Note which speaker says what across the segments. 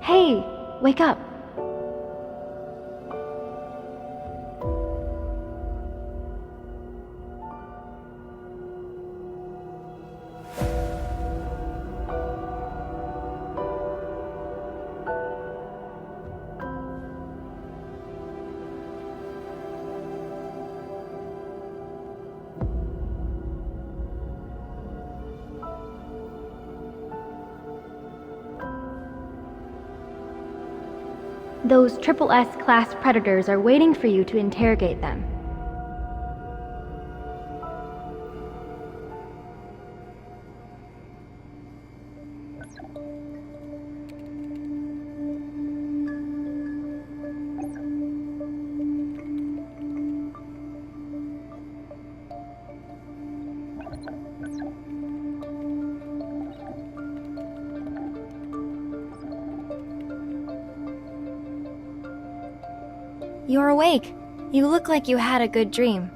Speaker 1: Hey, wake up. Those SSS class predators are waiting for you to interrogate them. You're awake. You look like you had a good dream.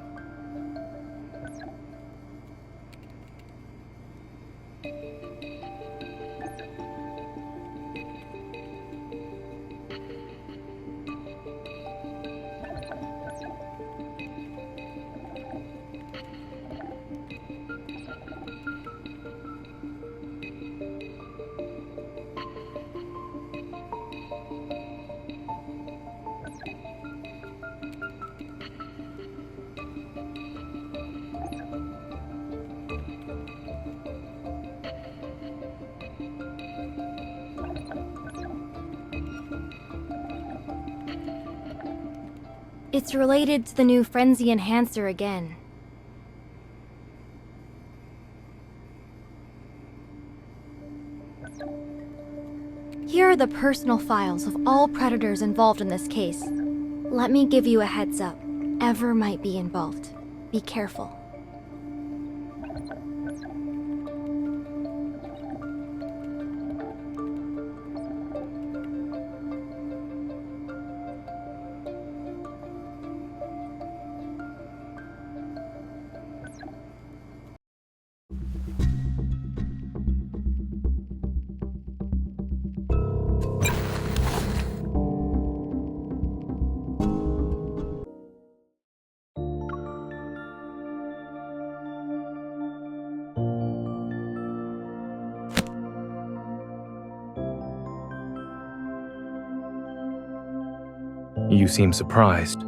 Speaker 1: It's related to the new Frenzy Enhancer again. Here are the personal files of all predators involved in this case. Let me give you a heads up. Ever might be involved. Be careful.
Speaker 2: You seem surprised.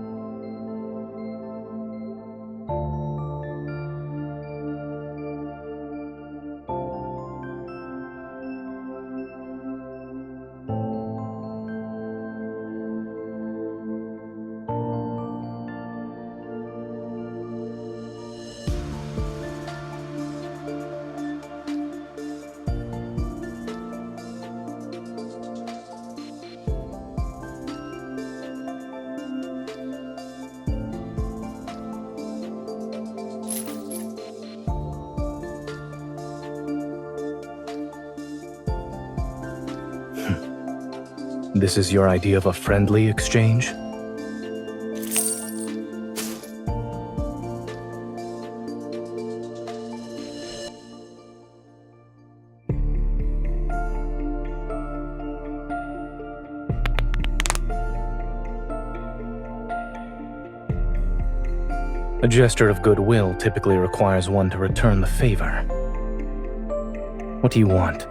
Speaker 2: This is your idea of a friendly exchange? A gesture of goodwill typically requires one to return the favor. What do you want?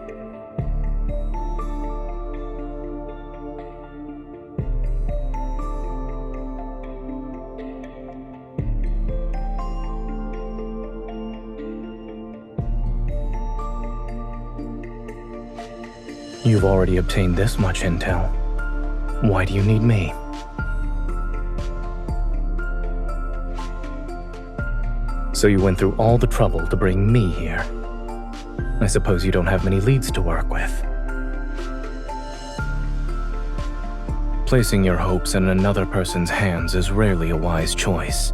Speaker 2: You've already obtained this much intel. Why do you need me? So you went through all the trouble to bring me here. I suppose you don't have many leads to work with. Placing your hopes in another person's hands is rarely a wise choice.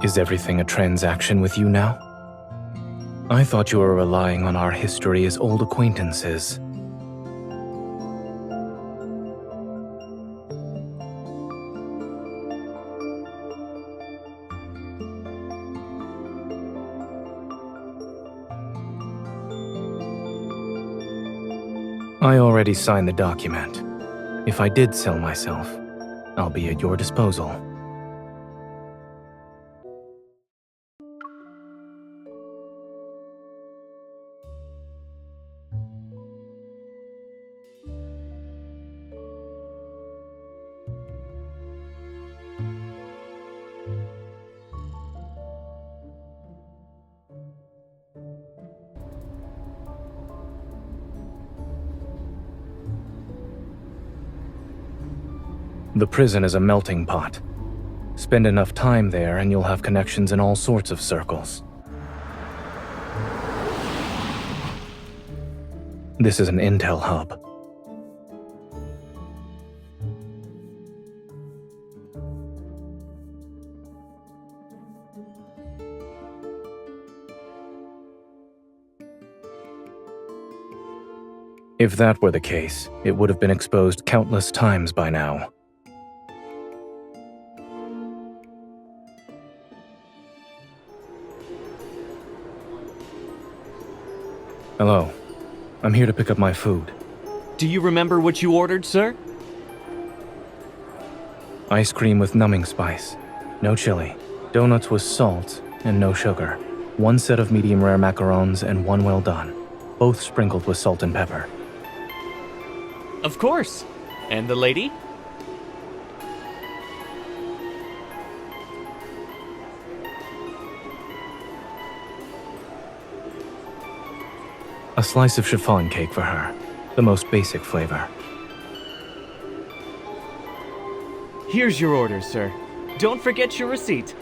Speaker 2: Is everything a transaction with you now? I thought you were relying on our history as old acquaintances. I already signed the document. If I did sell myself, I'll be at your disposal. The prison is a melting pot. Spend enough time there and you'll have connections in all sorts of circles. This is an intel hub. If that were the case, it would have been exposed countless times by now. Hello. I'm here to pick up my food.
Speaker 3: Do you remember what you ordered, sir?
Speaker 2: Ice cream with numbing spice. No chili. Donuts with salt and no sugar. 1 set of medium rare macarons and 1 well done. Both sprinkled with salt and pepper.
Speaker 3: Of course. And the lady?
Speaker 2: A slice of chiffon cake for her. The most basic flavor.
Speaker 3: Here's your order, sir. Don't forget your receipt.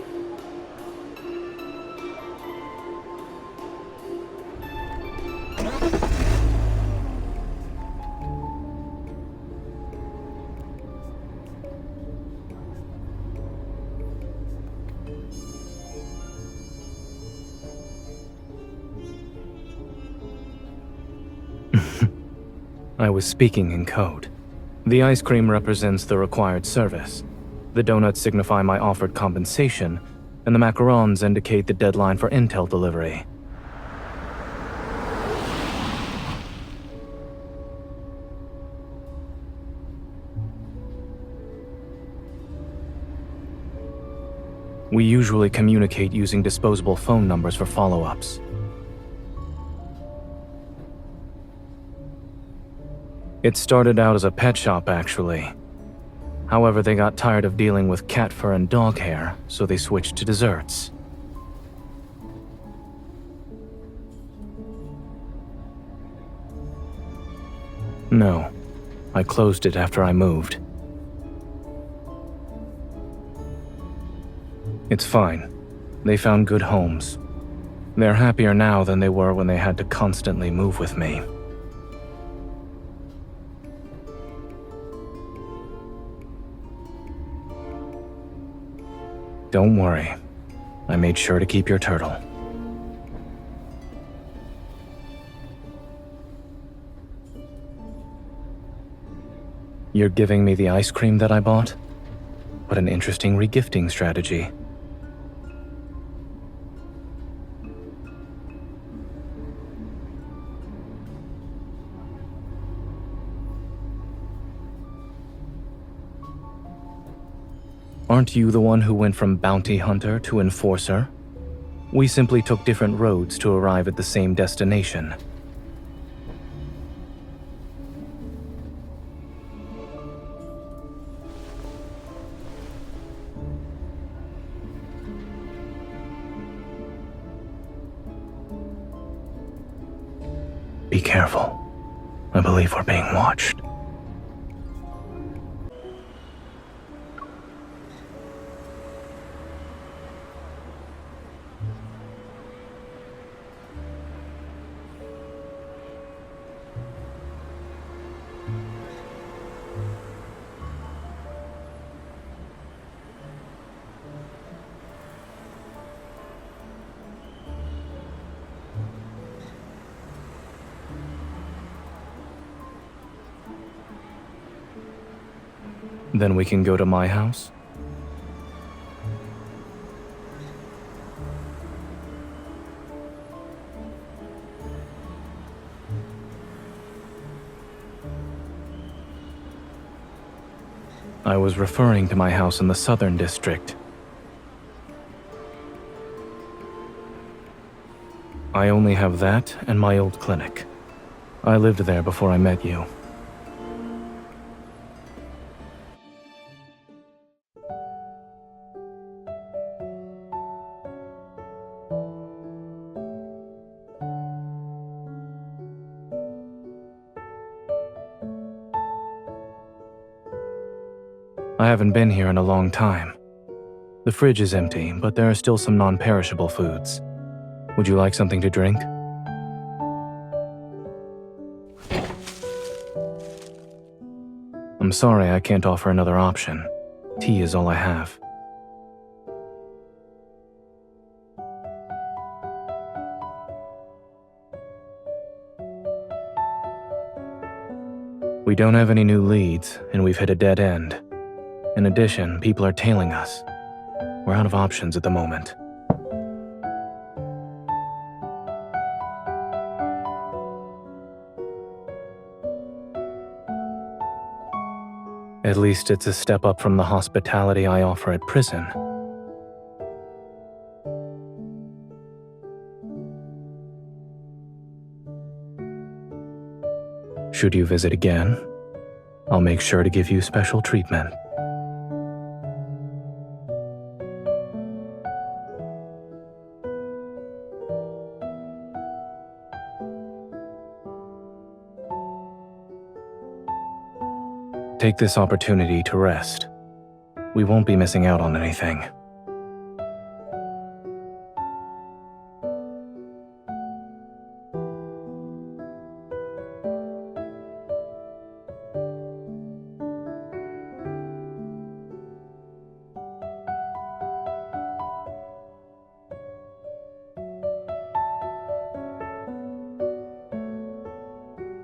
Speaker 2: I was speaking in code. The ice cream represents the required service. The donuts signify my offered compensation, and the macarons indicate the deadline for intel delivery. We usually communicate using disposable phone numbers for follow-ups. It started out as a pet shop, actually. However, they got tired of dealing with cat fur and dog hair, so they switched to desserts. No, I closed it after I moved. It's fine. They found good homes. They're happier now than they were when they had to constantly move with me. Don't worry. I made sure to keep your turtle. You're giving me the ice cream that I bought? What an interesting regifting strategy. Aren't you the one who went from bounty hunter to enforcer? We simply took different roads to arrive at the same destination. Be careful. I believe we're being watched. Then we can go to my house? I was referring to my house in the Southern District. I only have that and my old clinic. I lived there before I met you. I haven't been here in a long time. The fridge is empty, but there are still some non-perishable foods. Would you like something to drink? I'm sorry I can't offer another option. Tea is all I have. We don't have any new leads, and we've hit a dead end. In addition, people are tailing us. We're out of options at the moment. At least it's a step up from the hospitality I offer at prison. Should you visit again, I'll make sure to give you special treatment. Take this opportunity to rest. We won't be missing out on anything.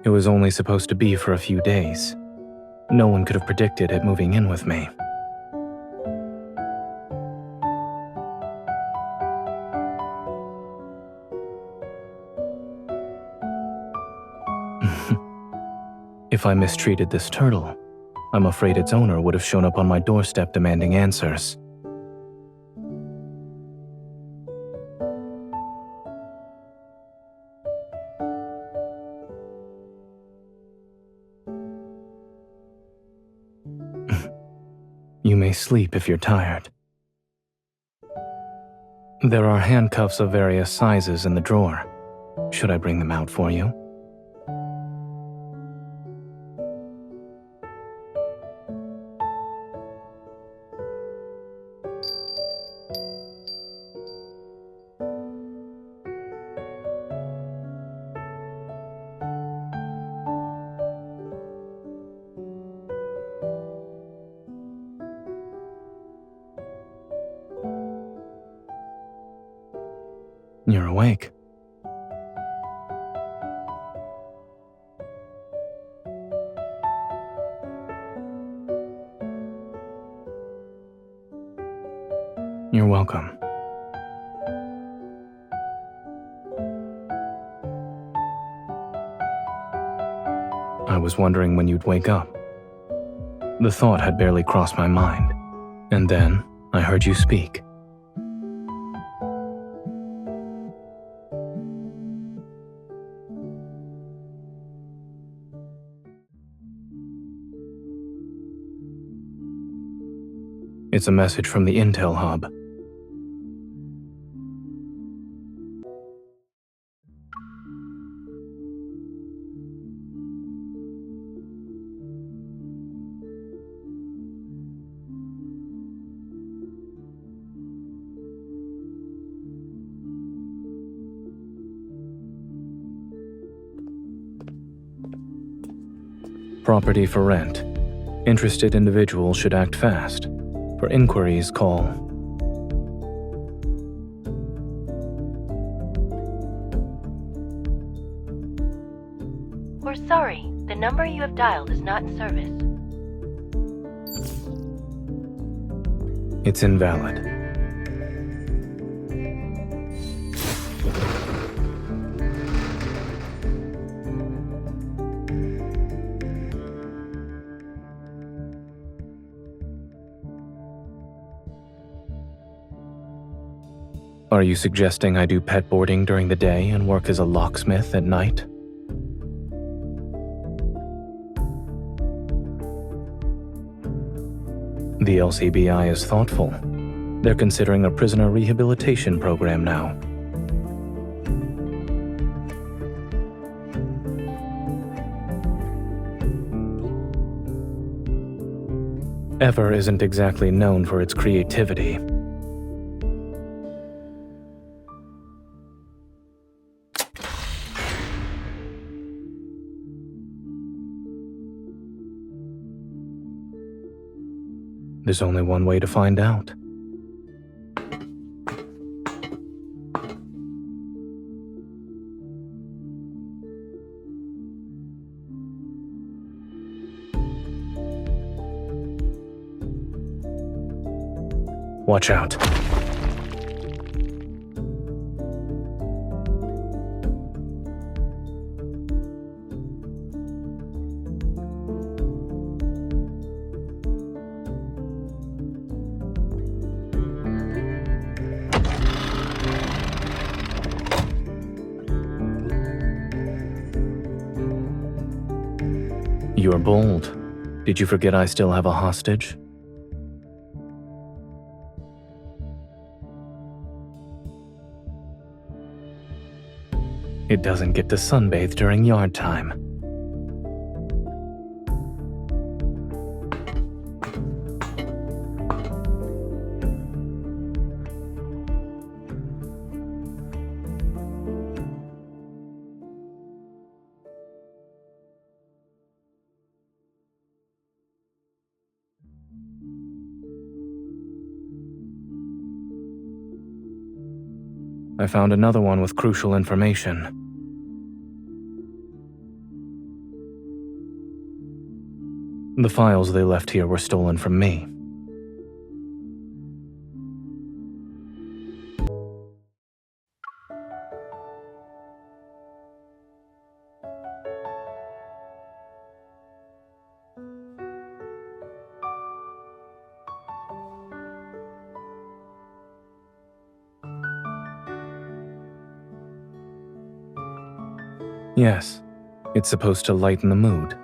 Speaker 2: It was only supposed to be for a few days. No one could have predicted it moving in with me. If I mistreated this turtle, I'm afraid its owner would have shown up on my doorstep demanding answers. You may sleep if you're tired. There are handcuffs of various sizes in the drawer. Should I bring them out for you? You're awake. You're welcome. I was wondering when you'd wake up. The thought had barely crossed my mind, and then I heard you speak. It's a message from the Intel Hub. Property for rent. Interested individuals should act fast. For inquiries, call.
Speaker 4: We're sorry, the number you have dialed is not in service.
Speaker 2: It's invalid. Are you suggesting I do pet boarding during the day and work as a locksmith at night? The LCBI is thoughtful. They're considering a prisoner rehabilitation program now. Ever isn't exactly known for its creativity. There's only one way to find out. Watch out. You're bold. Did you forget I still have a hostage? It doesn't get to sunbathe during yard time. I found another one with crucial information. The files they left here were stolen from me. Yes, it's supposed to lighten the mood.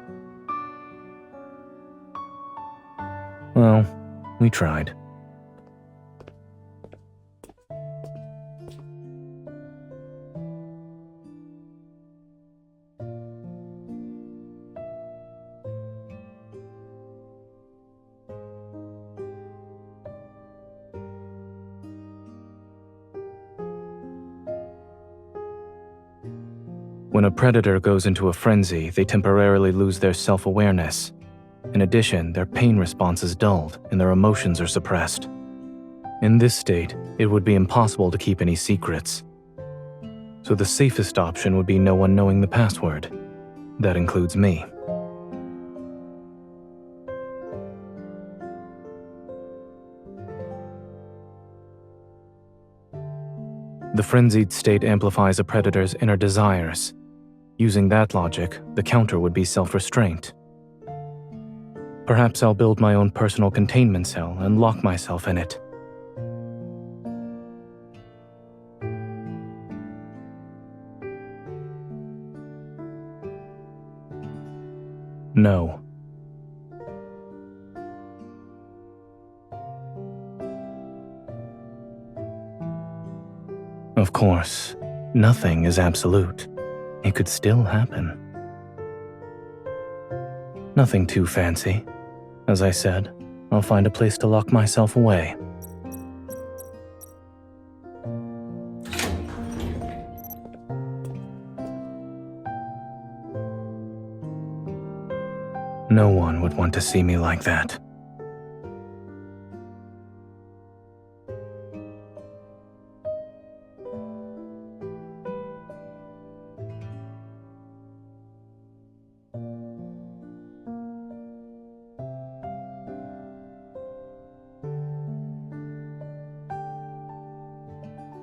Speaker 2: Well, we tried. When a predator goes into a frenzy, they temporarily lose their self-awareness. In addition, their pain response is dulled and their emotions are suppressed. In this state, it would be impossible to keep any secrets. So the safest option would be no one knowing the password. That includes me. The frenzied state amplifies a predator's inner desires. Using that logic, the counter would be self-restraint. Perhaps I'll build my own personal containment cell and lock myself in it. No. Of course, nothing is absolute. It could still happen. Nothing too fancy. As I said, I'll find a place to lock myself away. No one would want to see me like that.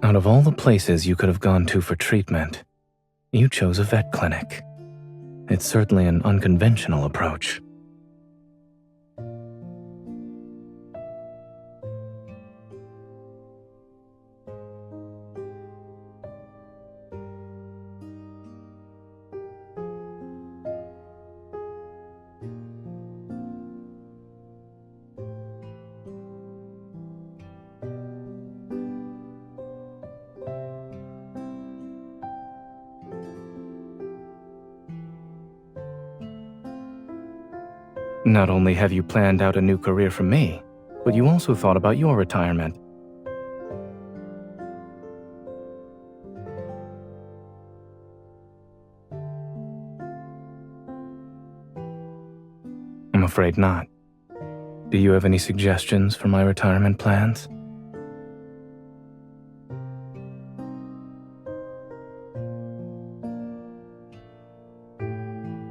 Speaker 2: Out of all the places you could have gone to for treatment, you chose a vet clinic. It's certainly an unconventional approach. Not only have you planned out a new career for me, but you also thought about your retirement. I'm afraid not. Do you have any suggestions for my retirement plans?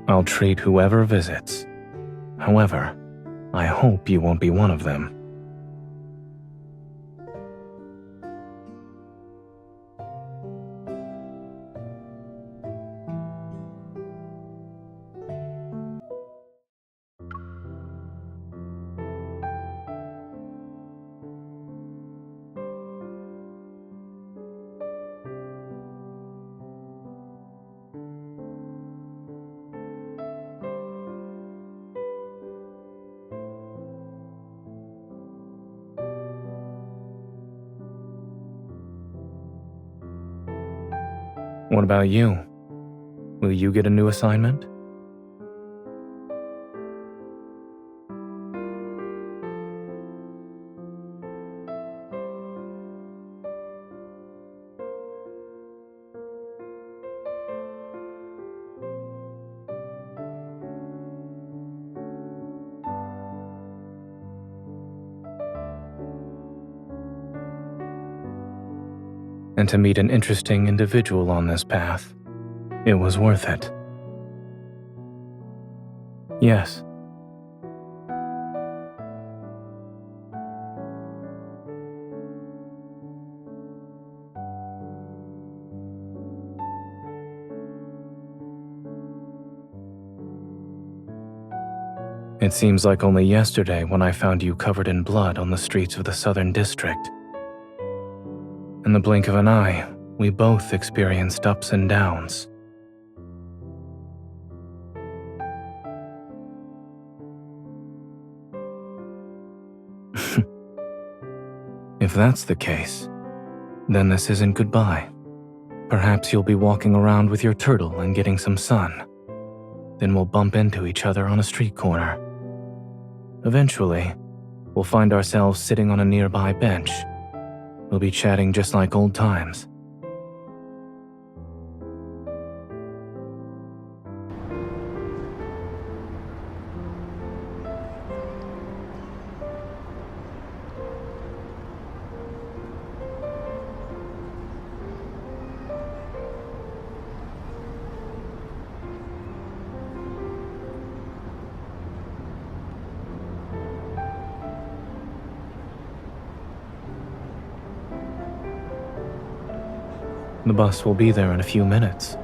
Speaker 2: I'll treat whoever visits. However, I hope you won't be one of them. What about you? Will you get a new assignment? And to meet an interesting individual on this path, it was worth it. Yes. It seems like only yesterday when I found you covered in blood on the streets of the Southern District. In the blink of an eye, we both experienced ups and downs. If that's the case, then this isn't goodbye. Perhaps you'll be walking around with your turtle and getting some sun. Then we'll bump into each other on a street corner. Eventually, we'll find ourselves sitting on a nearby bench. We'll be chatting just like old times. The bus will be there in a few minutes.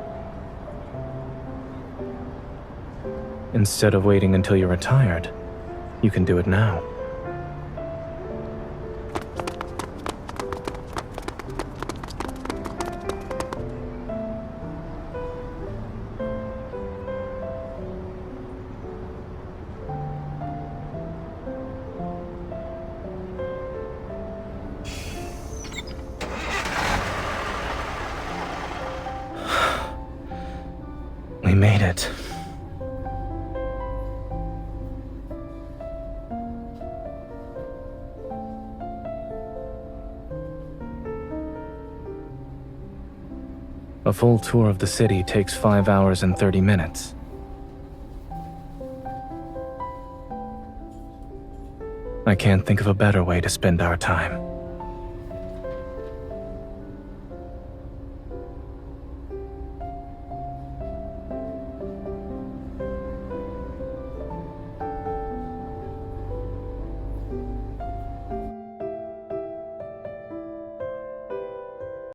Speaker 2: Instead of waiting until you're retired, you can do it now. We made it. A full tour of the city takes 5 hours and 30 minutes. I can't think of a better way to spend our time.